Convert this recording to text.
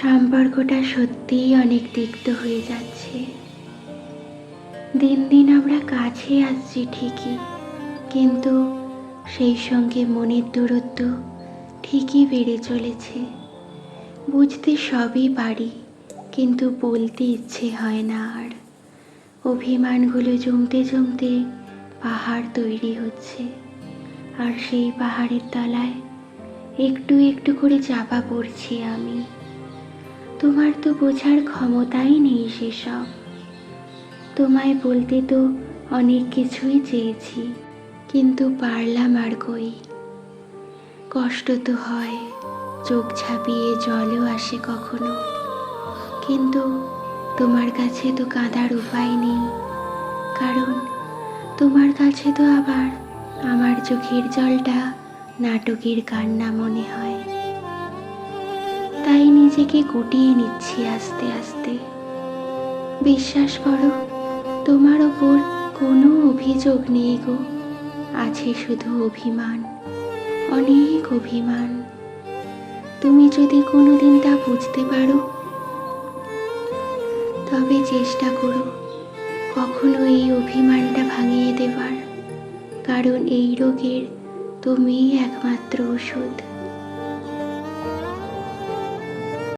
সম্পর্কটা সত্যিই অনেক তিক্ত হয়ে যাচ্ছে। দিন দিন আমরা কাছে আসছি ঠিকই, কিন্তু সেই সঙ্গে মনের দূরত্ব ঠিকই বেড়ে চলেছে। বুঝতে সবই পারি, কিন্তু বলতে ইচ্ছে হয় না আর। অভিমানগুলো জমতে জমতে পাহাড় তৈরি হচ্ছে, আর সেই পাহাড়ের তলায় একটু একটু করে চাপা পড়ছি আমি। তোমার তো বোঝার ক্ষমতাই নেই সেসব। তোমায় বলতে তো অনেক কিছুই চেয়েছি, কিন্তু পারলাম আর কই। কষ্ট তো হয়, চোখ ঝাঁপিয়ে জলও আসে কখনো, কিন্তু তোমার কাছে তো কাঁদার উপায় নেই, কারণ তোমার কাছে তো আবার আমার চোখের জলটা নাটকের কান্না মনে হয়। তাই নিজেকে গুটিয়ে নিচ্ছি আস্তে আস্তে। বিশ্বাস করো, তোমার ওপর কোনো অভিযোগ নেই গো, আছে শুধু অভিমান, অনেক অভিমান। তুমি যদি কোনোদিন তা বুঝতে পারো, তবে চেষ্টা করো কখনো এই অভিমানটা ভাঙিয়ে দেবার, কারণ এই রোগের তুমিই একমাত্র ওষুধ।